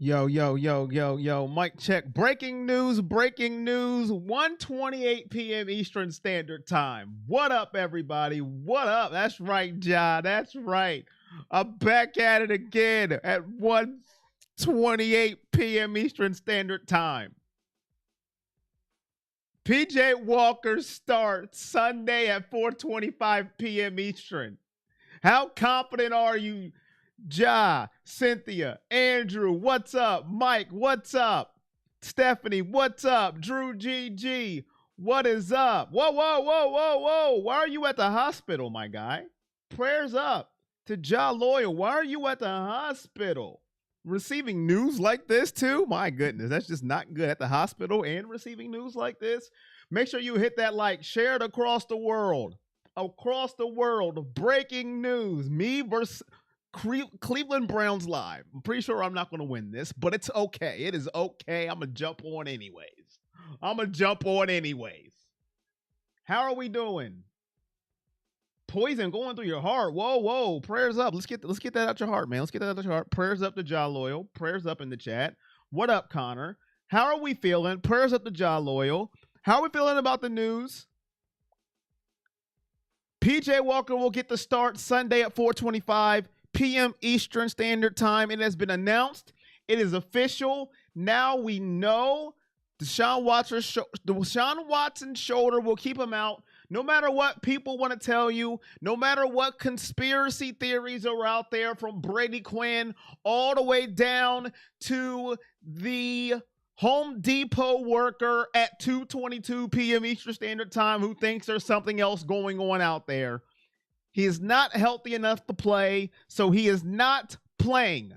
Yo, yo, yo, yo, yo, mic check. Breaking news, 1:28 p.m. Eastern Standard Time. What up, everybody? What up? That's right, John. That's right. I'm back at it again at 1:28 p.m. Eastern Standard Time. PJ Walker starts Sunday at 4:25 p.m. Eastern. How confident are you, Ja, Cynthia, Andrew, what's up? Mike, what's up? Stephanie, what's up? Drew GG, what is up? Whoa, whoa, whoa, whoa, whoa. Why are you at the hospital, my guy? Prayers up to Ja Loyal. Why are you at the hospital? Receiving news like this, too? My goodness, that's just not good. At the hospital and receiving news like this? Make sure you hit that like, share it across the world. Across the world, breaking news. Me versus Cleveland Browns live. I'm pretty sure I'm not going to win this, but it's okay. It is okay. I'm going to jump on anyways. How are we doing? Poison going through your heart. Whoa, whoa. Prayers up. Let's get that out your heart, man. Let's get that out your heart. Prayers up to Ja Loyal. Prayers up in the chat. What up, Connor? How are we feeling? Prayers up to Ja Loyal. How are we feeling about the news? PJ Walker will get the start Sunday at 4:25 p.m. Eastern Standard Time. It has been announced. It is official. Now we know Deshaun Watson's shoulder will keep him out. No matter what people want to tell you, no matter what conspiracy theories are out there, from Brady Quinn all the way down to the Home Depot worker at 2:22 p.m. Eastern Standard Time who thinks there's something else going on out there. He is not healthy enough to play, so he is not playing.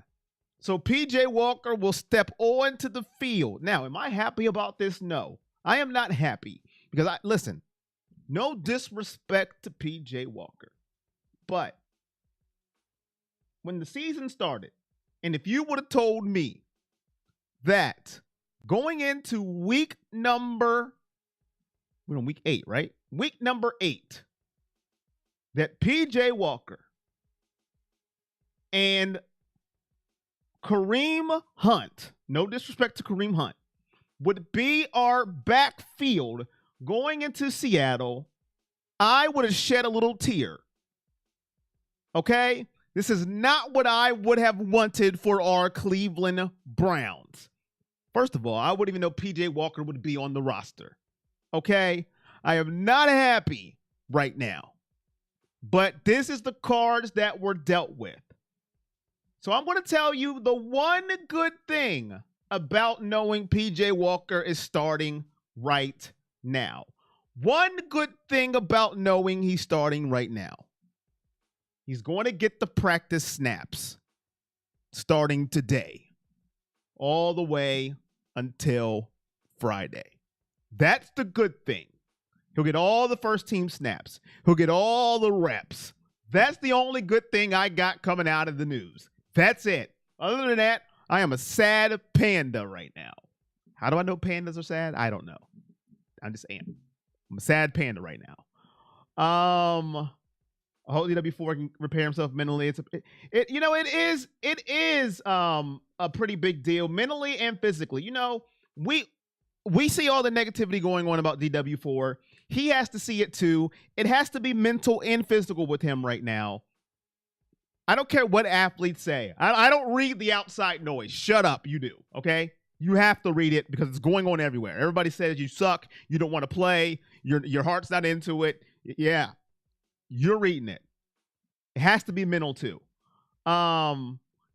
So PJ Walker will step onto the field. Now, am I happy about this? No, I am not happy because listen, no disrespect to PJ Walker, but when the season started, and if you would have told me that going into week number 8, right? Week number 8, that PJ Walker and Kareem Hunt, no disrespect to Kareem Hunt, would be our backfield going into Seattle, I would have shed a little tear. Okay? This is not what I would have wanted for our Cleveland Browns. First of all, I wouldn't even know PJ Walker would be on the roster. Okay? I am not happy right now. But this is the cards that were dealt with. So I'm going to tell you the one good thing about knowing PJ Walker is starting right now. One good thing about knowing he's starting right now. He's going to get the practice snaps starting today, all the way until Friday. That's the good thing. He'll get all the first team snaps. He'll get all the reps. That's the only good thing I got coming out of the news. That's it. Other than that, I am a sad panda right now. How do I know pandas are sad? I don't know. I just am. I'm a sad panda right now. I hope DW4 can repair himself mentally. It is a pretty big deal mentally and physically. You know, we see all the negativity going on about DW4. He has to see it too. It has to be mental and physical with him right now. I don't care what athletes say. I don't read the outside noise. Shut up, you do, okay? You have to read it because it's going on everywhere. Everybody says you suck, you don't want to play, your heart's not into it. Yeah, you're reading it. It has to be mental too.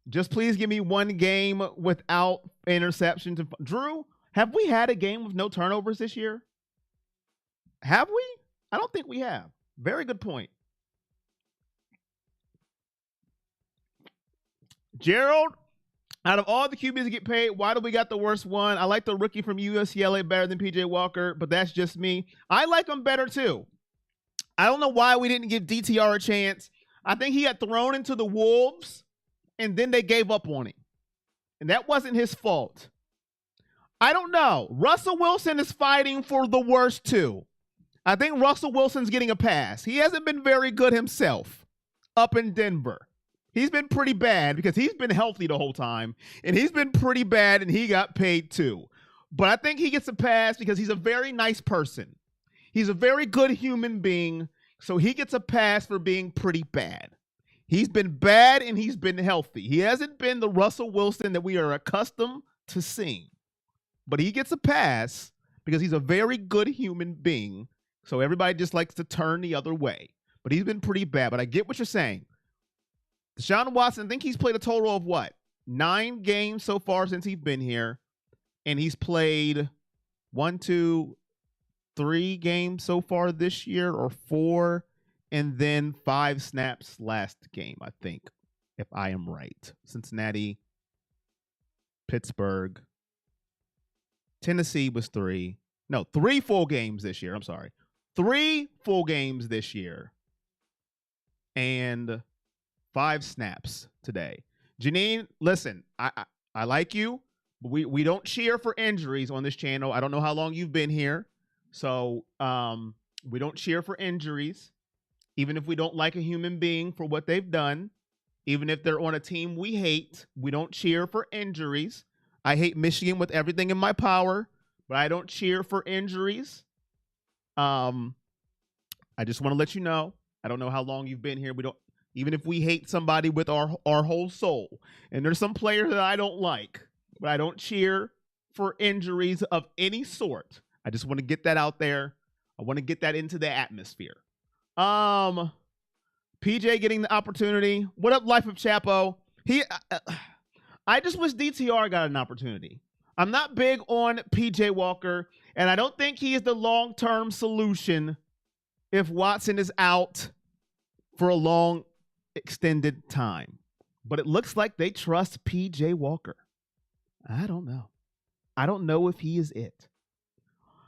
Just please give me one game without interceptions. Drew, have we had a game with no turnovers this year? Have we? I don't think we have. Very good point. Gerald, out of all the QBs that get paid, why do we got the worst one? I like the rookie from UCLA better than PJ Walker, but that's just me. I like him better too. I don't know why we didn't give DTR a chance. I think he got thrown into the wolves, and then they gave up on him. And that wasn't his fault. I don't know. Russell Wilson is fighting for the worst too. I think Russell Wilson's getting a pass. He hasn't been very good himself up in Denver. He's been pretty bad because he's been healthy the whole time, and he's been pretty bad, and he got paid too. But I think he gets a pass because he's a very nice person. He's a very good human being, so he gets a pass for being pretty bad. He's been bad, and he's been healthy. He hasn't been the Russell Wilson that we are accustomed to seeing. But he gets a pass because he's a very good human being, so everybody just likes to turn the other way. But he's been pretty bad. But I get what you're saying. Deshaun Watson, I think he's played a total of what? 9 games so far since he's been here. And he's played 1, 2, 3 games so far this year, or 4, and then 5 snaps last game, I think, if I am right. Cincinnati, Pittsburgh, Tennessee was 3. No, 3 full games this year. I'm sorry. 3 full games this year. And 5 snaps today. Janine, listen, I like you, but we don't cheer for injuries on this channel. I don't know how long you've been here. So we don't cheer for injuries, even if we don't like a human being for what they've done. Even if they're on a team we hate, we don't cheer for injuries. I hate Michigan with everything in my power, but I don't cheer for injuries. I just want to let you know, I don't know how long you've been here. We don't, even if we hate somebody with our whole soul, and there's some players that I don't like, but I don't cheer for injuries of any sort. I just want to get that out there. I want to get that into the atmosphere. PJ getting the opportunity. What up, Life of Chapo? I just wish DTR got an opportunity. I'm not big on PJ Walker, and I don't think he is the long-term solution if Watson is out for a long, extended time. But it looks like they trust PJ Walker. I don't know. I don't know if he is it.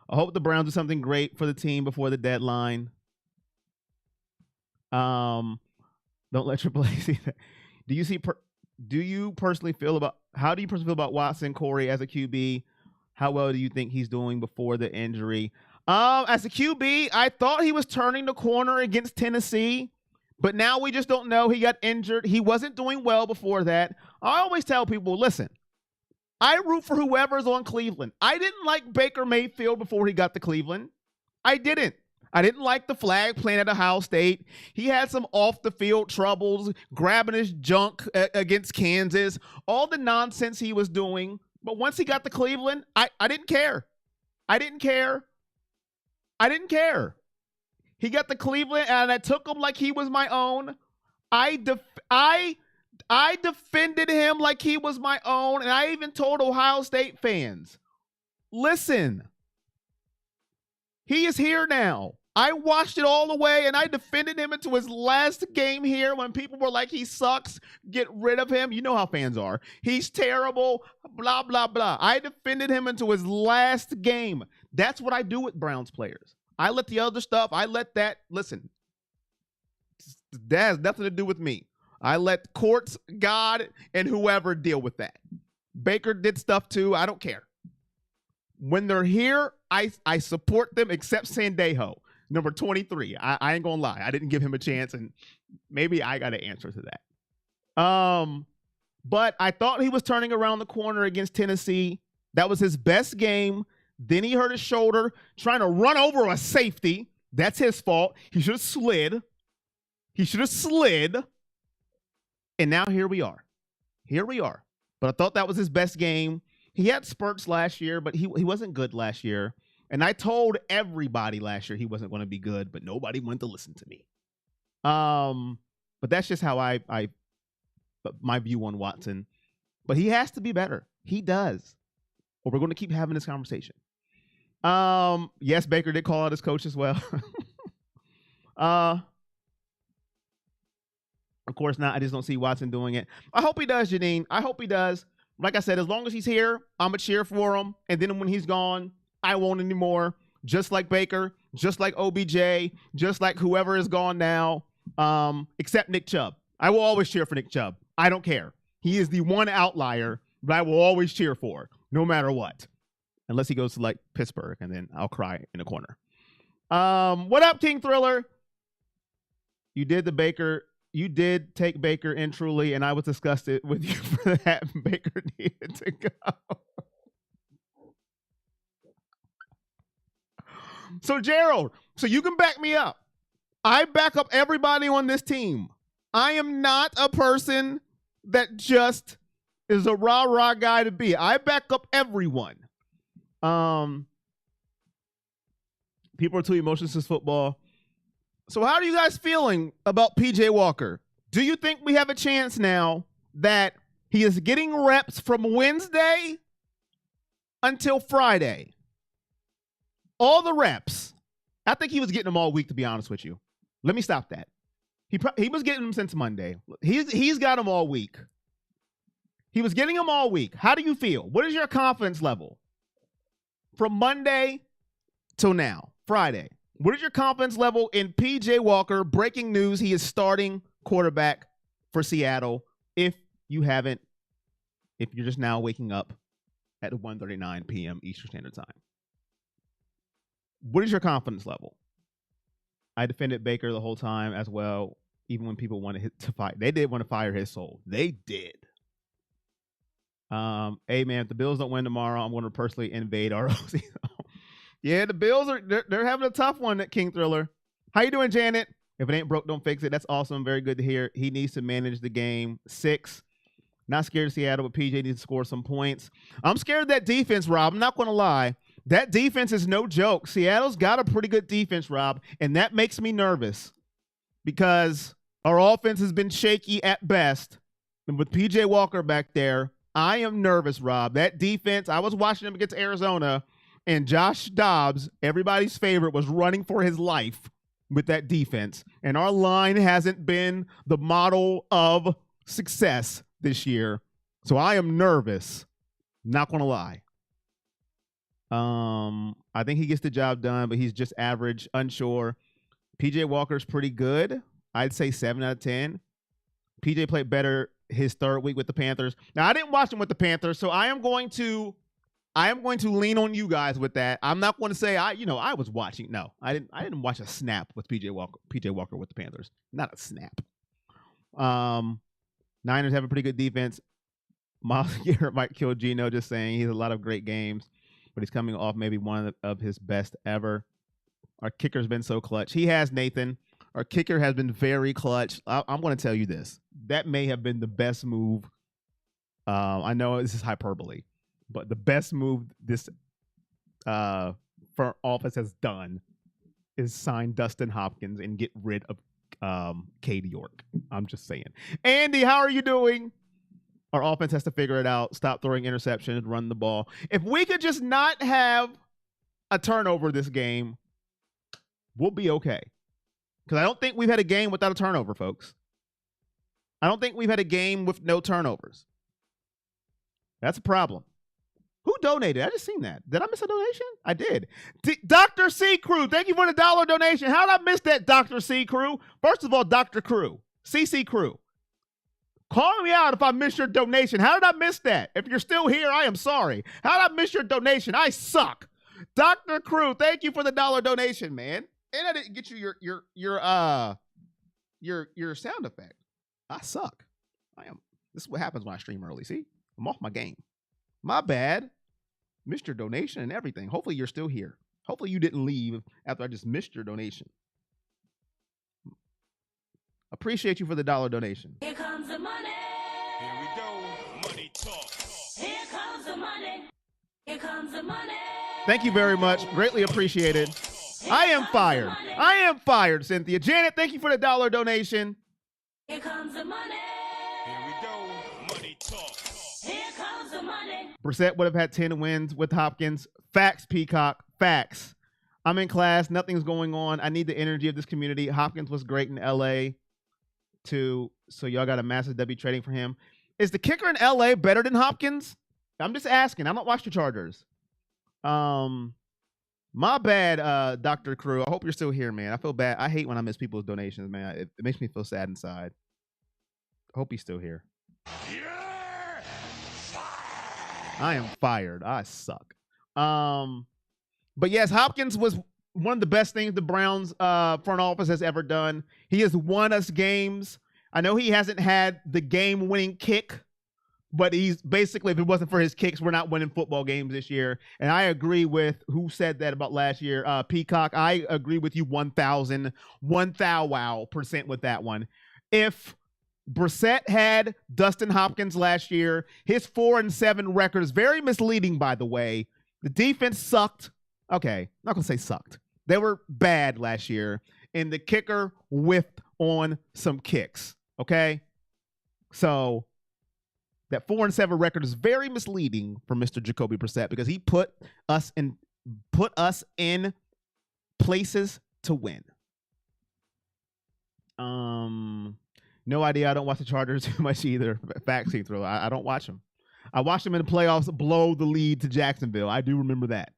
I hope the Browns do something great for the team before the deadline. Don't let Triple A see that. Do you personally feel about Watson, Corey, as a QB? How well do you think he's doing before the injury? As a QB, I thought he was turning the corner against Tennessee, but now we just don't know. He got injured. He wasn't doing well before that. I always tell people, listen, I root for whoever's on Cleveland. I didn't like Baker Mayfield before he got to Cleveland. I didn't. I didn't like the flag playing at Ohio State. He had some off-the-field troubles, grabbing his junk against Kansas, all the nonsense he was doing. But once he got to Cleveland, I didn't care. I didn't care. I didn't care. He got to Cleveland, and I took him like he was my own. I defended him like he was my own, and I even told Ohio State fans, listen, he is here now. I watched it all the way, and I defended him into his last game here when people were like, he sucks, get rid of him. You know how fans are. He's terrible, blah, blah, blah. I defended him into his last game. That's what I do with Browns players. I let the other stuff, listen, that has nothing to do with me. I let courts, God, and whoever deal with that. Baker did stuff too. I don't care. When they're here, I support them, except Sandejo, number 23. I ain't gonna lie. I didn't give him a chance, and maybe I got an answer to that. But I thought he was turning around the corner against Tennessee. That was his best game. Then he hurt his shoulder trying to run over a safety. That's his fault. He should have slid. And now here we are. But I thought that was his best game. He had spurts last year, but he wasn't good last year. And I told everybody last year he wasn't going to be good, but nobody wanted to listen to me. But that's just how my view on Watson. But he has to be better. He does. Or we're going to keep having this conversation. Yes, Baker did call out his coach as well. Of course not. I just don't see Watson doing it. I hope he does, Janine. I hope he does. Like I said, as long as he's here, I'm going to cheer for him. And then when he's gone, I won't anymore. Just like Baker, just like OBJ, just like whoever is gone now, except Nick Chubb. I will always cheer for Nick Chubb. I don't care. He is the one outlier that I will always cheer for, no matter what. Unless he goes to like Pittsburgh, and then I'll cry in a corner. What up, King Thriller? You did the Baker you did take Baker in truly, and I was disgusted with you for that. Baker needed to go. So, Gerald, so you can back me up. I back up everybody on this team. I am not a person that just is a rah-rah guy to be. I back up everyone. People are too emotional since football. So how are you guys feeling about PJ Walker? Do you think we have a chance now that he is getting reps from Wednesday until Friday? All the reps. I think he was getting them all week, to be honest with you. Let me stop that. He was getting them since Monday. He's got them all week. He was getting them all week. How do you feel? What is your confidence level from Monday till now, Friday? What is your confidence level in PJ Walker? Breaking news, he is starting quarterback for Seattle. If you're just now waking up at 1:39 p.m. Eastern Standard Time. What is your confidence level? I defended Baker the whole time as well, even when people wanted to fight. They did want to fire his soul. They did. Hey, man, if the Bills don't win tomorrow, I'm going to personally invade our OC. Yeah, the Bills they're having a tough one at King Thriller. How you doing, Janet? If it ain't broke, don't fix it. That's awesome. Very good to hear. He needs to manage the game. 6. Not scared of Seattle, but PJ needs to score some points. I'm scared of that defense, Rob. I'm not going to lie. That defense is no joke. Seattle's got a pretty good defense, Rob, and that makes me nervous because our offense has been shaky at best. And with PJ Walker back there, I am nervous, Rob. That defense, I was watching them against Arizona, and Josh Dobbs, everybody's favorite, was running for his life with that defense. And our line hasn't been the model of success this year. So I am nervous. Not going to lie. I think he gets the job done, but he's just average, unsure. PJ Walker's pretty good. I'd say 7 out of 10. PJ played better his third week with the Panthers. Now, I didn't watch him with the Panthers, so I am going to lean on you guys with that. I'm not going to say I was watching. No, I didn't watch a snap with PJ Walker with the Panthers. Not a snap. Niners have a pretty good defense. Miles Garrett might kill Geno, just saying. He has a lot of great games, but he's coming off maybe one of his best ever. Our kicker's been so clutch. He has, Nathan. Our kicker has been very clutch. I'm going to tell you this. That may have been the best move. I know this is hyperbole, but the best move this front office has done is sign Dustin Hopkins and get rid of Cade York. I'm just saying. Andy, how are you doing? Our offense has to figure it out. Stop throwing interceptions, run the ball. If we could just not have a turnover this game, we'll be okay. Because I don't think we've had a game without a turnover, folks. I don't think we've had a game with no turnovers. That's a problem. Who donated? I just seen that. Did I miss a donation? I did. Dr. C. Crew, thank you for the $1 donation. How did I miss that, Dr. C. Crew? First of all, Dr. Crew, CC Crew. Call me out if I missed your donation. How did I miss that? If you're still here, I am sorry. How did I miss your donation? I suck. Dr. Crew, thank you for the $1 donation, man. And I didn't get you your sound effect. I suck. This is what happens when I stream early. See? I'm off my game. My bad. Missed your donation and everything. Hopefully you're still here. Hopefully you didn't leave after I just missed your donation. Appreciate you for the $1 donation. Here comes the money. Here we go. Money talk. Here comes the money. Here comes the money. Thank you very much. Greatly appreciated. I am fired. I am fired, Cynthia. Janet, thank you for the $1 donation. Here comes the money. Here we go. Money talk. Here comes the money. Brissett would have had 10 wins with Hopkins. Facts, Peacock. Facts. I'm in class. Nothing's going on. I need the energy of this community. Hopkins was great in L.A. too, so y'all got a massive W trading for him. Is the kicker in L.A. better than Hopkins? I'm just asking. I don't watch the Chargers. My bad, Dr. Crew. I hope you're still here, man. I feel bad. I hate when I miss people's donations, man. It makes me feel sad inside. I hope he's still here. You're fired. I am fired. I suck. But yes, Hopkins was one of the best things the Browns front office has ever done. He has won us games. I know he hasn't had the game-winning kick, but he's basically, if it wasn't for his kicks, we're not winning football games this year. And I agree with who said that about last year. Peacock, I agree with you 1,000% with that one. If Brissett had Dustin Hopkins last year, his 4-7 record is very misleading, by the way. The defense sucked. Okay, not going to say sucked. They were bad last year, and the kicker whiffed on some kicks. Okay? So that 4-7 record is very misleading for Mr. Jacoby Brissett because he put us in places to win. No idea. I don't watch the Chargers too much either. Vaccine throw. I don't watch them. I watched them in the playoffs blow the lead to Jacksonville. I do remember that.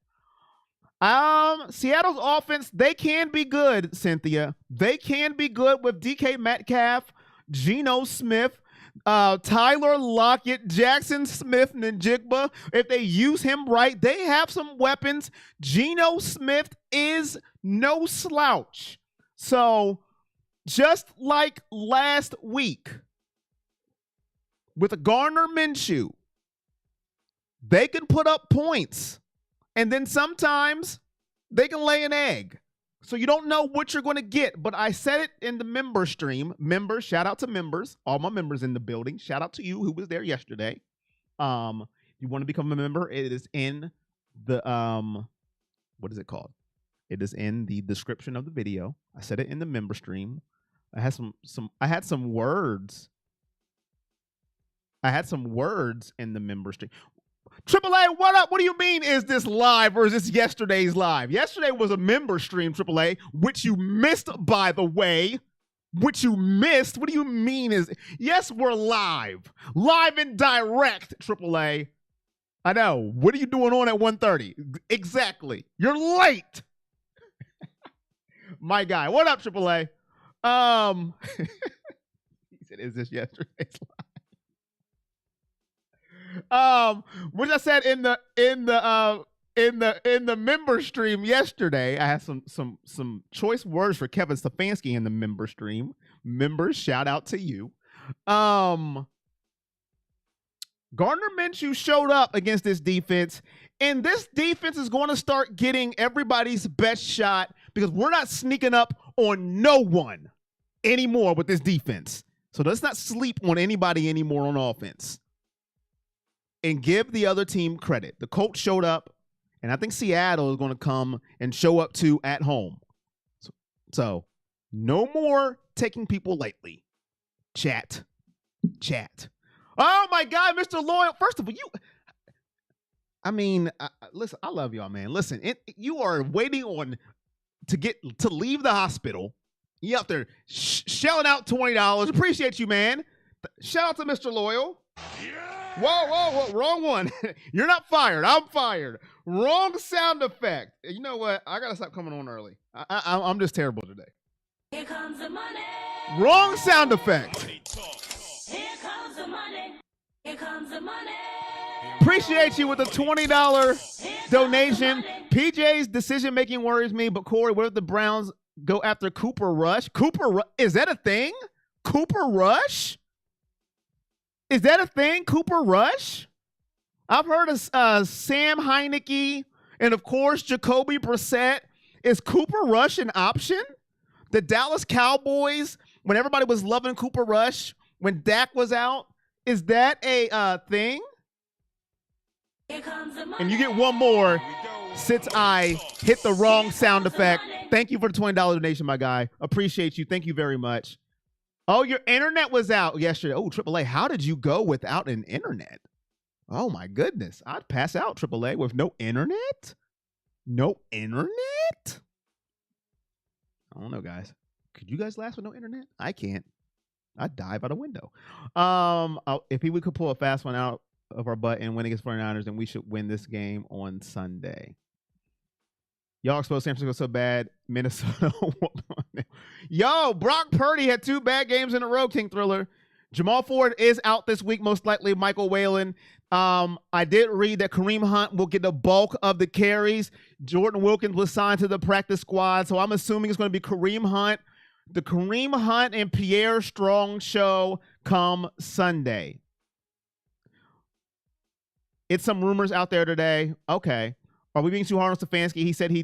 Seattle's offense, they can be good, Cynthia. They can be good with DK Metcalf, Geno Smith, Tyler Lockett, Jackson Smith, Njigba. If they use him right, they have some weapons. Geno Smith is no slouch. So, just like last week with a Gardner Minshew, they can put up points. And then sometimes they can lay an egg. So you don't know what you're going to get. But I said it in the member stream. Members, shout out to members. All my members in the building. Shout out to you who was there yesterday. If you want to become a member, it is in the what is it called? It is in the description of the video. I said it in the member stream. I had some words. I had some words in the member stream. AAA, what up? What do you mean is this live or is this yesterday's live? Yesterday was a member stream, AAA, which you missed, by the way. Which you missed? What do you mean is... Yes, we're live. Live and direct, AAA. I know. What are you doing on at 1:30? Exactly. You're late. My guy. What up, AAA? He said, is this yesterday's live? Which I said in the member stream yesterday. I had some choice words for Kevin Stefanski in the member stream. Members, shout out to you. Gardner Minshew showed up against this defense, and this defense is going to start getting everybody's best shot because we're not sneaking up on no one anymore with this defense. So let's not sleep on anybody anymore on offense. And give the other team credit. The Colts showed up, and I think Seattle is going to come and show up too at home. So no more taking people lightly. Chat. Oh, my God, Mr. Loyal. First of all, listen, I love y'all, man. Listen, you are waiting on to leave the hospital. You out there shelling out $20. Appreciate you, man. Shout out to Mr. Loyal. Yeah! Whoa, wrong one. You're not fired. I'm fired. Wrong sound effect. You know what? I got to stop coming on early. I'm just terrible today. Here comes the money. Wrong sound effect. Money talk. Here comes the money. Here comes the money. Appreciate you with a $20 donation. PJ's decision-making worries me, but Corey, what if the Browns go after Cooper Rush? Is that a thing? Cooper Rush? Is that a thing, Cooper Rush? I've heard of Sam Heineke and, of course, Jacoby Brissett. Is Cooper Rush an option? The Dallas Cowboys, when everybody was loving Cooper Rush, when Dak was out, is that a thing? Here comes the money. And you get one more since I hit the wrong sound effect. Thank you for the $20 donation, my guy. Appreciate you. Thank you very much. Oh, your internet was out yesterday. Oh, AAA, how did you go without an internet? Oh, my goodness. I'd pass out, AAA, with no internet? No internet? I don't know, guys. Could you guys last with no internet? I can't. I'd dive out a window. If we could pull a fast one out of our butt and win against 49ers, then we should win this game on Sunday. Y'all exposed San Francisco so bad. Minnesota. Yo, Brock Purdy had 2 bad games in a row, King Thriller. Jamal Ford is out this week, most likely Michael Whalen. I did read that Kareem Hunt will get the bulk of the carries. Jordan Wilkins was signed to the practice squad, so I'm assuming it's going to be Kareem Hunt, The Kareem Hunt and Pierre Strong show come Sunday. It's some rumors out there today. Okay. Are we being too hard on Stefanski? He said he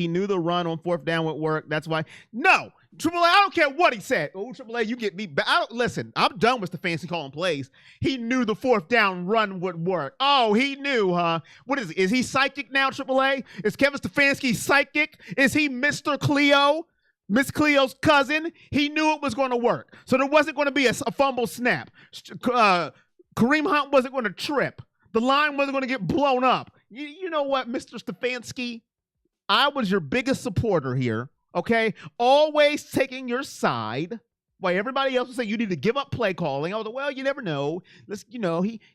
knew the run on 4th down would work. That's why. No. Triple A, I don't care what he said. Oh, Triple A, you get me back. Listen, I'm done with Stefanski calling plays. He knew the 4th down run would work. Oh, he knew, huh? What is it? Is he psychic now, Triple A? Is Kevin Stefanski psychic? Is he Mr. Cleo? Miss Cleo's cousin? He knew it was going to work. So there wasn't going to be a fumble snap. Kareem Hunt wasn't going to trip. The line wasn't going to get blown up. You know what, Mr. Stefanski? I was your biggest supporter here, okay? Always taking your side. While everybody else would say you need to give up play calling. I was like, well, you never know.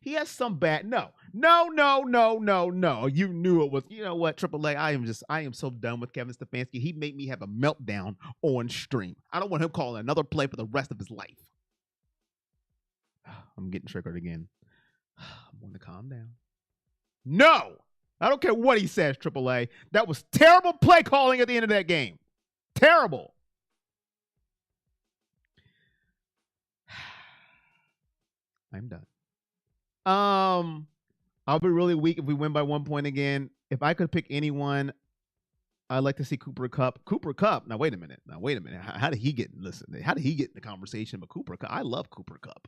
He has some bad. No. You knew it was. You know what, Triple A? I am so done with Kevin Stefanski. He made me have a meltdown on stream. I don't want him calling another play for the rest of his life. I'm getting triggered again. I'm going to calm down. No, I don't care what he says, Triple A. That was terrible play calling at the end of that game. Terrible. I'm done. I'll be really weak if we win by 1 point again. If I could pick anyone, I'd like to see Cooper Kupp. Cooper Kupp. Now wait a minute. How did he get? Listen. How did he get in the conversation with Cooper Kupp? I love Cooper Kupp.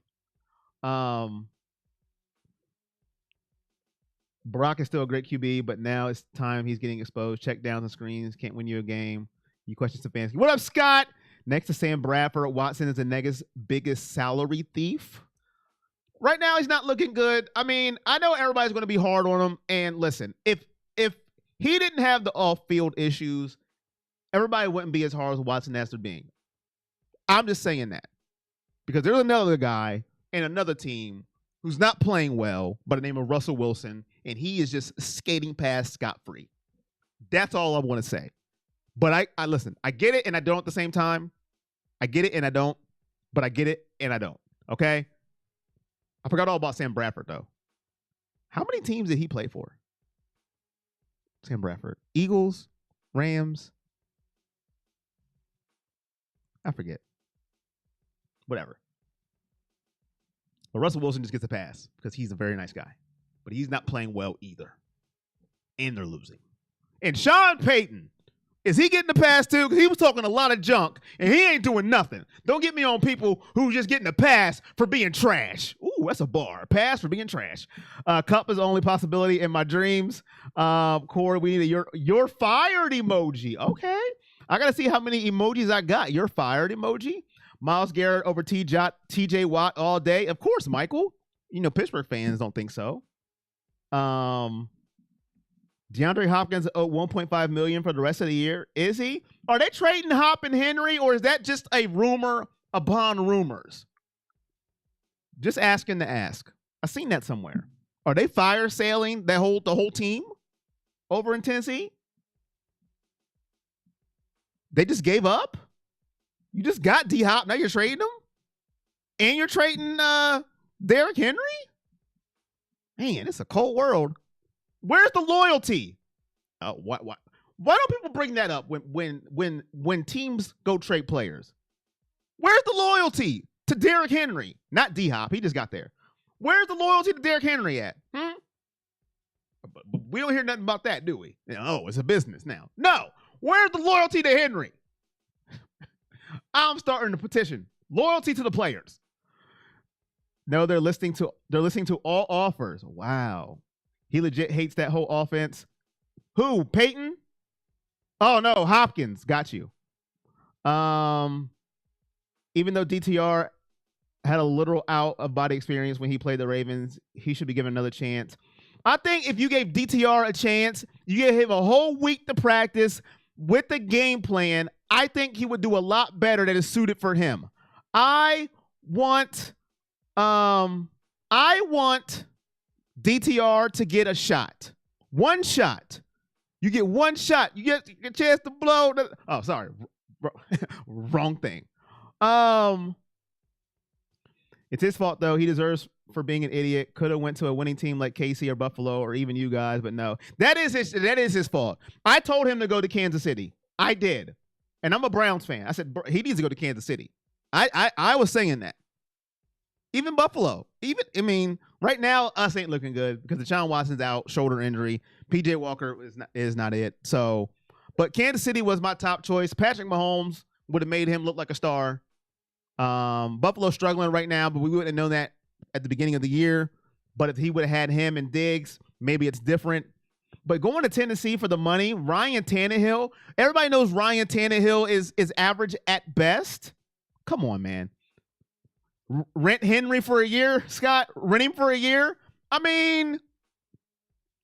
Brock is still a great QB, but now it's time he's getting exposed. Check downs and screens can't win you a game. You question Stefanski. What up, Scott? Next to Sam Bradford, Watson is the next biggest salary thief. Right now, he's not looking good. I mean, I know everybody's going to be hard on him. And listen, if he didn't have the off-field issues, everybody wouldn't be as hard as Watson as they're being. I'm just saying that. Because there's another guy in another team who's not playing well by the name of Russell Wilson, and he is just skating past scot-free. That's all I want to say. But I listen, I get it and I don't at the same time. I get it and I don't, but I get it and I don't. Okay? I forgot all about Sam Bradford, though. How many teams did he play for? Sam Bradford. Eagles, Rams. I forget. Whatever. But Russell Wilson just gets a pass because he's a very nice guy. But he's not playing well either. And they're losing. And Sean Payton, is he getting the pass too? Because he was talking a lot of junk, and he ain't doing nothing. Don't get me on people who just getting a pass for being trash. Ooh, that's a bar. Pass for being trash. Cup is the only possibility in my dreams. Corey, we need a you're fired emoji. Okay. I got to see how many emojis I got. You're fired emoji. Myles Garrett over TJ Watt all day. Of course, Michael. You know, Pittsburgh fans don't think so. DeAndre Hopkins owed $1.5 million for the rest of the year. Is he? Are they trading Hop and Henry, or is that just a rumor upon rumors? Just asking to ask. I seen that somewhere. Are they fire sailing the whole team over in Tennessee? They just gave up? You just got D Hop, now you're trading him? And you're trading Derrick Henry? Man, it's a cold world. Where's the loyalty? Why don't people bring that up when teams go trade players? Where's the loyalty to Derrick Henry? Not D Hop, he just got there. Where's the loyalty to Derrick Henry at? But we don't hear nothing about that, do we? Oh, it's a business now. No. Where's the loyalty to Henry? I'm starting the petition. Loyalty to the players. No, they're listening to all offers. Wow. He legit hates that whole offense. Who? Peyton? Oh no, Hopkins. Got you. Even though DTR had a literal out of body experience when he played the Ravens, he should be given another chance. I think if you gave DTR a chance, you gave him a whole week to practice with the game plan, I think he would do a lot better that is suited for him. I want DTR to get a shot. One shot. You get one shot. You get a chance to blow. Oh, sorry. Wrong thing. It's his fault, though. He deserves for being an idiot. Could have went to a winning team like KC or Buffalo or even you guys, but no. That is his fault. I told him to go to Kansas City. I did. And I'm a Browns fan. I said he needs to go to Kansas City. I was saying that. Even Buffalo. Right now us ain't looking good because Deshaun Watson's out, shoulder injury. PJ Walker is not it. So, but Kansas City was my top choice. Patrick Mahomes would have made him look like a star. Buffalo's struggling right now, but we wouldn't have known that at the beginning of the year. But if he would have had him and Diggs, maybe it's different. But going to Tennessee for the money, Ryan Tannehill, everybody knows Ryan Tannehill is average at best. Come on, man. Rent Henry for a year, Scott. Rent him for a year. I mean,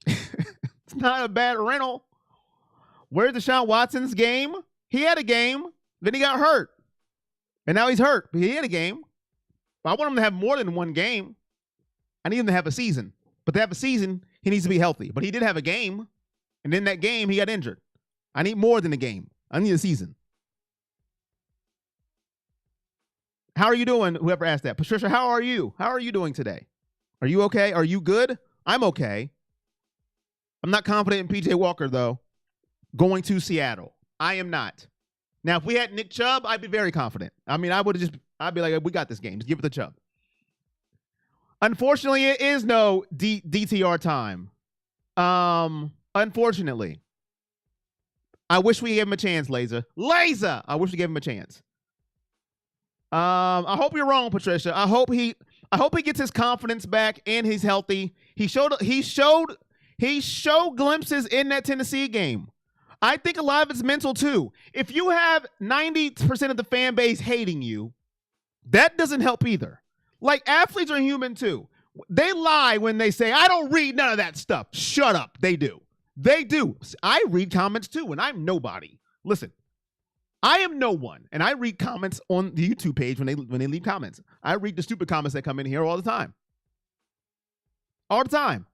it's not a bad rental. Where's Deshaun Watson's game? He had a game. Then he got hurt. And now he's hurt. But he had a game. But I want him to have more than one game. I need him to have a season. But to have a season, he needs to be healthy. But he did have a game. And in that game, he got injured. I need more than a game. I need a season. How are you doing? Whoever asked that. Patricia, how are you? How are you doing today? Are you okay? Are you good? I'm okay. I'm not confident in PJ Walker, though, going to Seattle. I am not. Now, if we had Nick Chubb, I'd be very confident. I'd be like, we got this game. Just give it to Chubb. Unfortunately, it is no DTR time. Unfortunately. I wish we gave him a chance, Laser. I wish we gave him a chance. I hope you're wrong, Patricia. I hope he gets his confidence back and he's healthy. He showed glimpses in that Tennessee game. I think a lot of it's mental too. If you have 90% of the fan base hating you, that doesn't help either. Like, athletes are human too. They lie when they say, I don't read none of that stuff. Shut up. They do. They do. I read comments too, and I'm nobody. Listen. I am no one, and I read comments on the YouTube page when they leave comments. I read the stupid comments that come in here all the time. All the time.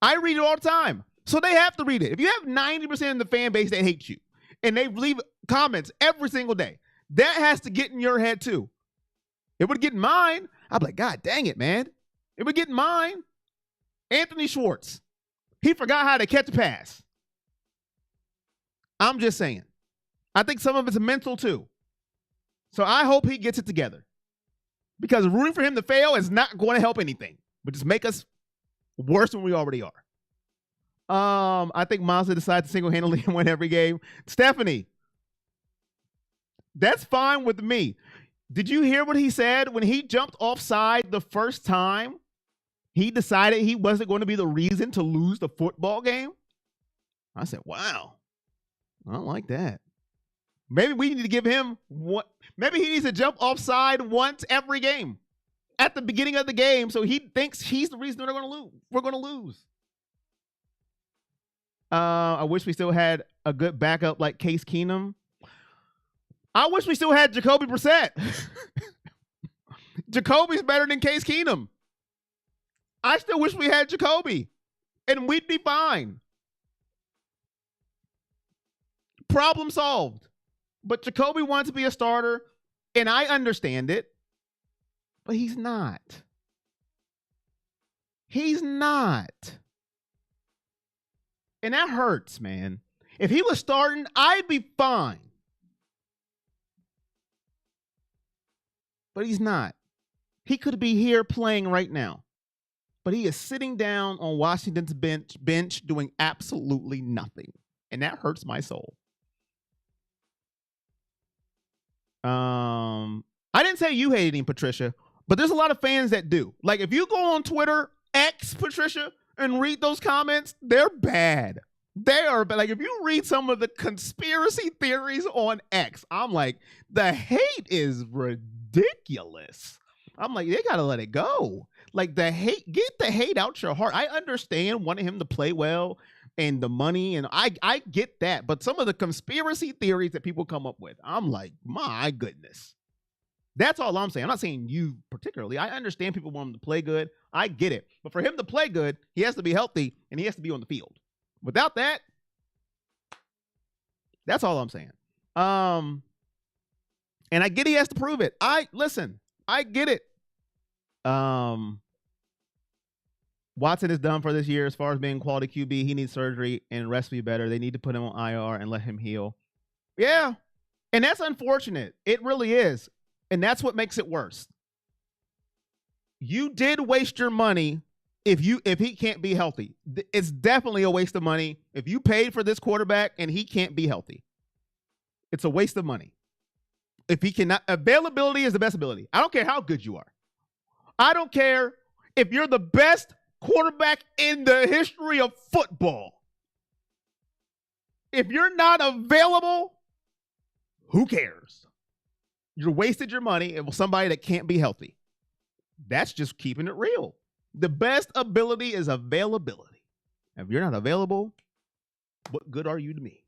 I read it all the time. So they have to read it. If you have 90% of the fan base that hates you, and they leave comments every single day, that has to get in your head too. It would get in mine. I'd be like, God dang it, man. It would get in mine. Anthony Schwartz. He forgot how to catch a pass. I'm just saying. I think some of it's mental too. So I hope he gets it together. Because rooting for him to fail is not going to help anything, but just make us worse than we already are. I think Mazda decides to single-handedly win every game. Stephanie, that's fine with me. Did you hear what he said? When he jumped offside the first time, he decided he wasn't going to be the reason to lose the football game? I said, wow, I don't like that. Maybe we need to give him what? Maybe he needs to jump offside once every game at the beginning of the game, so he thinks he's the reason we're going to lose. We're going to lose. I wish we still had a good backup like Case Keenum. I wish we still had Jacoby Brissett. Jacoby's better than Case Keenum. I still wish we had Jacoby, and we'd be fine. Problem solved. But Jacoby wants to be a starter, and I understand it, but he's not. He's not. And that hurts, man. If he was starting, I'd be fine. But he's not. He could be here playing right now. But he is sitting down on Washington's bench doing absolutely nothing. And that hurts my soul. I didn't say you hated him, Patricia, but there's a lot of fans that do. Like, if you go on Twitter, X, Patricia, and read those comments, they're bad. They are bad. Like, if you read some of the conspiracy theories on X, I'm like, the hate is ridiculous. I'm like, they gotta let it go. Like, the hate, get the hate out your heart. I understand wanting him to play well and the money, and I get that. But some of the conspiracy theories that people come up with, I'm like, my goodness. That's all I'm saying. I'm not saying you particularly. I understand people want him to play good. I get it. But for him to play good, he has to be healthy, and he has to be on the field. Without that, that's all I'm saying. And I get he has to prove it. I get it. Watson is done for this year as far as being quality QB. He needs surgery and rest be better. They need to put him on IR and let him heal. Yeah. And that's unfortunate. It really is. And that's what makes it worse. You did waste your money if he can't be healthy. It's definitely a waste of money. If you paid for this quarterback and he can't be healthy, it's a waste of money. If he cannot, availability is the best ability. I don't care how good you are. I don't care if you're the best quarterback in the history of football. If you're not available, who cares? You wasted your money with somebody that can't be healthy. That's just keeping it real. The best ability is availability. If you're not available, what good are you to me?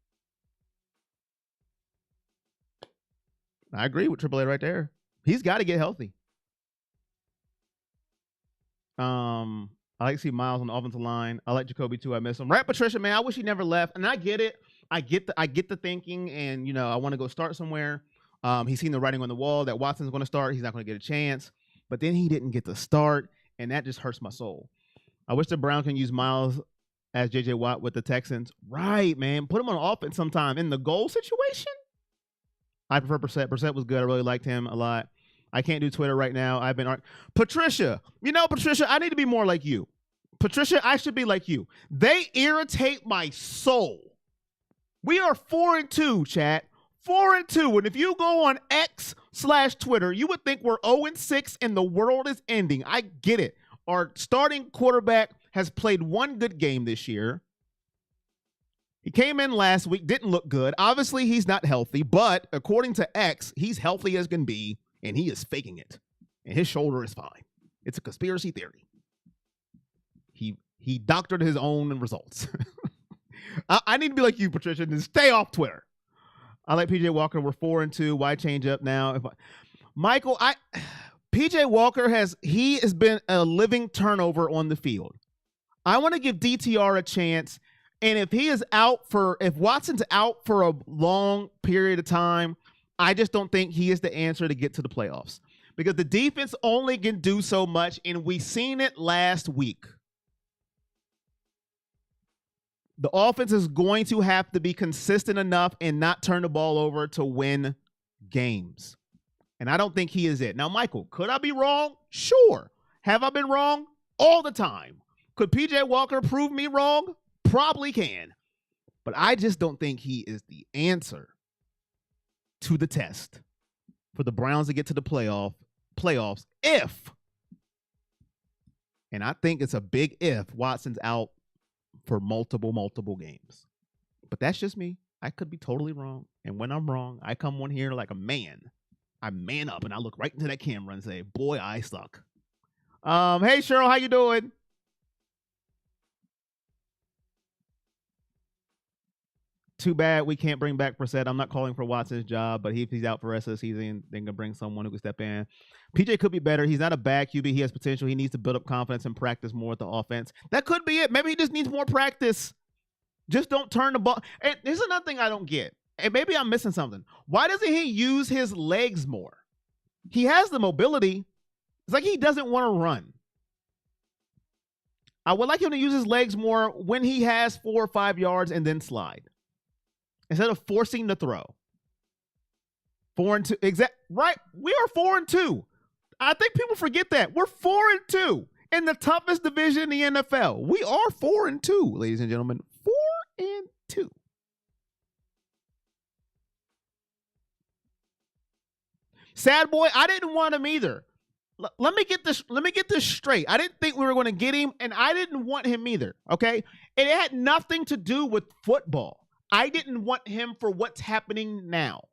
I agree with AAA right there. He's got to get healthy. I like to see Miles on the offensive line. I like Jacoby too. I miss him. Right, Patricia, man. I wish he never left. And I get it. I get the thinking, and I want to go start somewhere. He's seen the writing on the wall that Watson's going to start. He's not going to get a chance. But then he didn't get to start, and that just hurts my soul. I wish the Browns can use Miles as J.J. Watt with the Texans. Right, man. Put him on offense sometime in the goal situation. I prefer Brissett. Brissett was good. I really liked him a lot. I can't do Twitter right now. I've been Patricia. Patricia, I need to be more like you. Patricia, I should be like you. They irritate my soul. We are 4-2, chat. 4-2. And if you go on X/Twitter, you would think we're 0-6 and the world is ending. I get it. Our starting quarterback has played one good game this year. He came in last week, didn't look good. Obviously, he's not healthy, but according to X, he's healthy as can be, and he is faking it. And his shoulder is fine. It's a conspiracy theory. He doctored his own results. I need to be like you, Patricia, and stay off Twitter. I like PJ Walker. We're 4-2. Why change up now? Michael, PJ Walker has been a living turnover on the field. I want to give DTR a chance. And if Watson's out for a long period of time, I just don't think he is the answer to get to the playoffs. Because the defense only can do so much, and we seen it last week. The offense is going to have to be consistent enough and not turn the ball over to win games. And I don't think he is it. Now, Michael, could I be wrong? Sure. Have I been wrong? All the time. Could PJ Walker prove me wrong? Probably can. But I just don't think he is the answer to the test for the Browns to get to the playoffs if, and I think it's a big if, Watson's out for multiple games. But that's just me. I could be totally wrong. And when I'm wrong, I come on here like a man. I man up and I look right into that camera and say, boy, I suck. Hey, Cheryl, how you doing? Too bad we can't bring back Brissett. I'm not calling for Watson's job, but if he's out for the rest of the season, then gonna bring someone who can step in. PJ could be better. He's not a bad QB. He has potential. He needs to build up confidence and practice more with the offense. That could be it. Maybe he just needs more practice. Just don't turn the ball. And here's another thing I don't get. And maybe I'm missing something. Why doesn't he use his legs more? He has the mobility. It's like he doesn't want to run. I would like him to use his legs more when he has 4 or 5 yards and then slide, instead of forcing the throw. 4-2. Right. We are 4-2. I think people forget that. We're 4-2 in the toughest division in the NFL. We are 4-2, ladies and gentlemen. 4-2. Sad boy, I didn't want him either. Let me get this straight. I didn't think we were going to get him, and I didn't want him either. Okay? It had nothing to do with football. I didn't want him for what's happening now.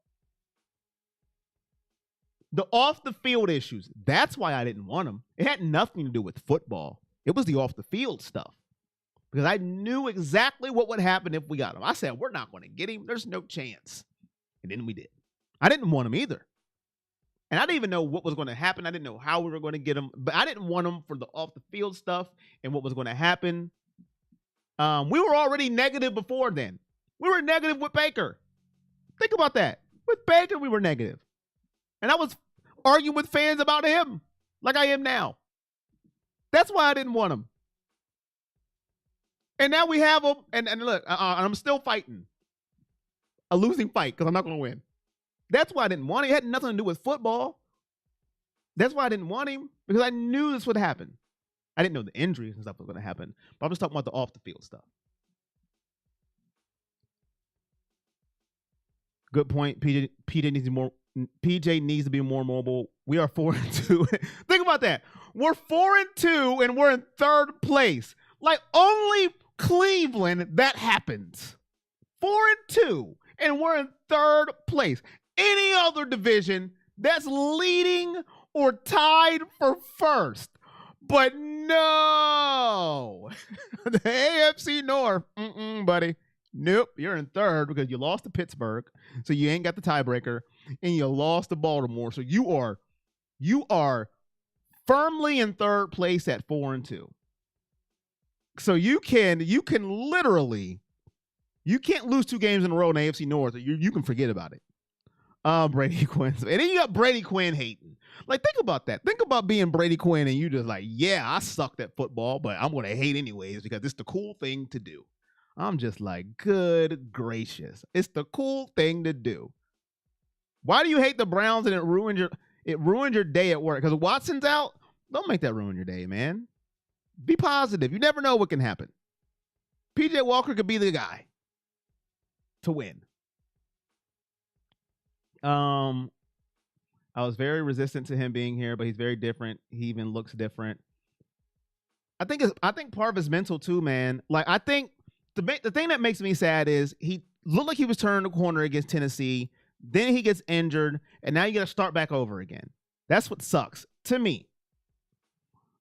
The off-the-field issues, that's why I didn't want him. It had nothing to do with football. It was the off-the-field stuff. Because I knew exactly what would happen if we got him. I said, we're not going to get him. There's no chance. And then we did. I didn't want him either. And I didn't even know what was going to happen. I didn't know how we were going to get him. But I didn't want him for the off-the-field stuff and what was going to happen. We were already negative before then. We were negative with Baker. Think about that. With Baker, we were negative. And I was arguing with fans about him like I am now. That's why I didn't want him. And now we have him. And look, I'm still fighting. a losing fight because I'm not going to win. That's why I didn't want him. It had nothing to do with football. That's why I didn't want him, because I knew this would happen. I didn't know the injuries and stuff was going to happen, but I'm just talking about the off the field stuff. Good point. PJ needs to be more mobile. We are 4-2. Think about that. We're 4-2 and we're in third place. Like, only Cleveland that happens. 4-2 and we're in third place. Any other division that's leading or tied for first. But no, the AFC North, buddy. Nope, you're in third because you lost to Pittsburgh, so you ain't got the tiebreaker, and you lost to Baltimore, so you are firmly in third place at 4-2. So you can literally, you can't lose 2 games in a row in the AFC North. You can forget about it. Brady Quinn, and then you got Brady Quinn hating. Like, think about that. Think about being Brady Quinn and you just like, yeah, I sucked at football, but I'm gonna hate anyways because it's the cool thing to do. I'm just like, good gracious. It's the cool thing to do. Why do you hate the Browns and it ruined your day at work? Because Watson's out? Don't make that ruin your day, man. Be positive. You never know what can happen. PJ Walker could be the guy to win. I was very resistant to him being here, but he's very different. He even looks different. I think part of his mental too, man. Like, I think the thing that makes me sad is he looked like he was turning the corner against Tennessee. Then he gets injured, and now you got to start back over again. That's what sucks to me.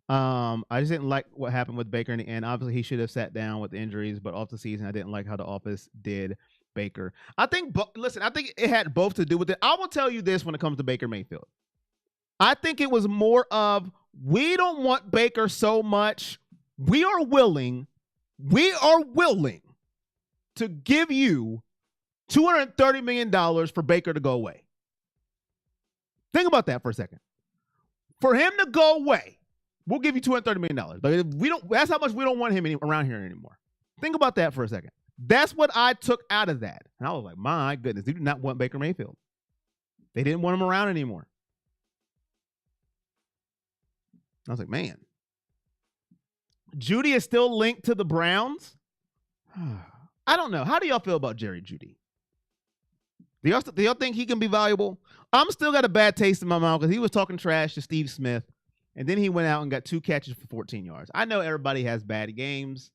I just didn't like what happened with Baker in the end. Obviously, he should have sat down with injuries, but off the season, I didn't like how the office did Baker. I think it had both to do with it. I will tell you this when it comes to Baker Mayfield. I think it was more of, we don't want Baker so much. We are willing to give you $230 million for Baker to go away. Think about that for a second. For him to go away, we'll give you $230 million. But that's how much we don't want him around here anymore. Think about that for a second. That's what I took out of that. And I was like, my goodness, they do not want Baker Mayfield. They didn't want him around anymore. I was like, man. Jeudy is still linked to the Browns. I don't know. How do y'all feel about Jerry Jeudy? Do y'all think he can be valuable? I'm still got a bad taste in my mouth because he was talking trash to Steve Smith, and then he went out and got 2 catches for 14 yards. I know everybody has bad games,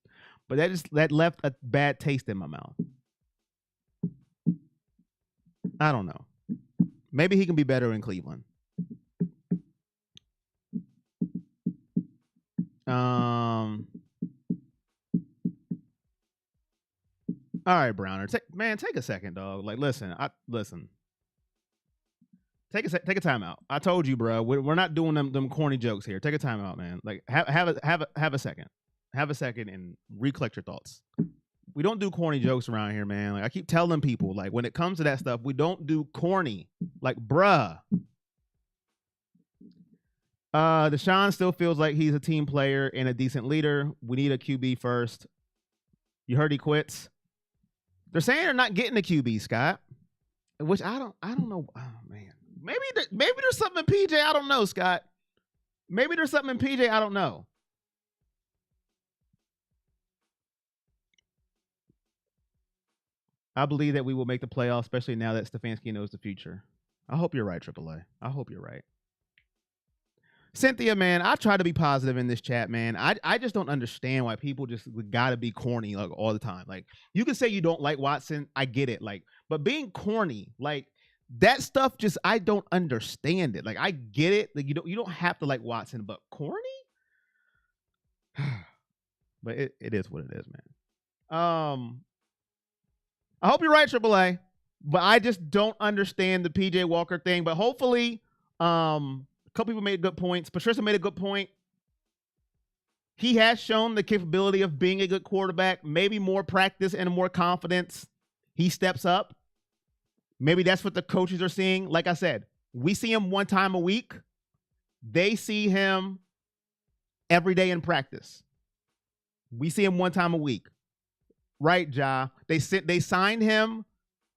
but that left a bad taste in my mouth. I don't know. Maybe he can be better in Cleveland. All right, Browner. Take a second, dog. Like, listen. Take a time out. I told you, bro. We're not doing them corny jokes here. Take a time out, man. Like, have a second. Have a second and recollect your thoughts. We don't do corny jokes around here, man. Like, I keep telling people, like, when it comes to that stuff, we don't do corny. Like, bruh. Deshaun still feels like he's a team player and a decent leader. We need a QB first. You heard he quits. They're saying they're not getting a QB, Scott. Which I don't know. Oh man. Maybe there's something in PJ I don't know, Scott. Maybe there's something in PJ I don't know. I believe that we will make the playoffs, especially now that Stefanski knows the future. I hope you're right, AAA. I hope you're right. Cynthia, man, I try to be positive in this chat, man. I just don't understand why people just gotta be corny like all the time. Like, you can say you don't like Watson, I get it. Like, but being corny, like that stuff, just I don't understand it. Like, I get it. Like, you don't have to like Watson, but corny. But it is what it is, man. I hope you're right, AAA. But I just don't understand the PJ Walker thing. But hopefully, a couple people made good points. Patricia made a good point. He has shown the capability of being a good quarterback. Maybe more practice and more confidence. He steps up. Maybe that's what the coaches are seeing. Like I said, we see him 1 time a week. They see him every day in practice. We see him 1 time a week. Right, Ja? They signed him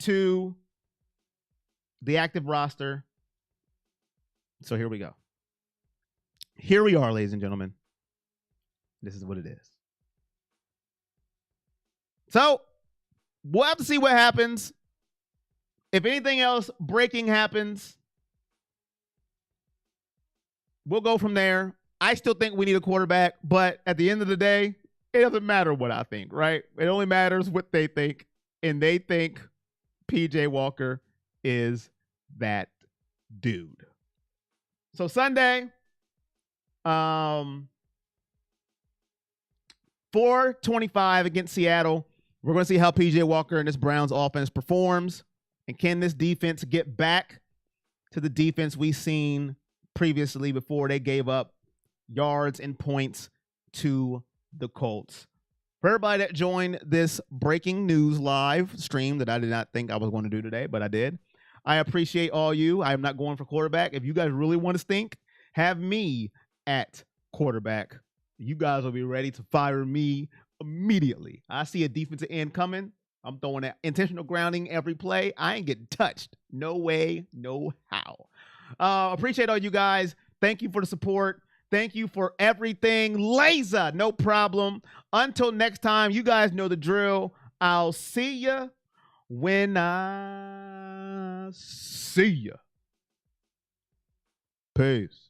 to the active roster. So here we go. Here we are, ladies and gentlemen. This is what it is. So we'll have to see what happens. If anything else breaking happens, we'll go from there. I still think we need a quarterback, but at the end of the day, it doesn't matter what I think, right? It only matters what they think, and they think PJ Walker is that dude. So Sunday, 4:25 against Seattle. We're going to see how PJ Walker and this Browns offense performs. And can this defense get back to the defense we've seen previously before they gave up yards and points to the Colts? For everybody that joined this breaking news live stream that I did not think I was going to do today, but I did, I appreciate all you. I am not going for quarterback. If you guys really want to stink, have me at quarterback. You guys will be ready to fire me immediately. I see a defensive end coming. I'm throwing that intentional grounding every play. I ain't getting touched. No way, no how. Appreciate all you guys. Thank you for the support. Thank you for everything. Laser, no problem. Until next time, you guys know the drill. I'll see ya when I see ya. Peace.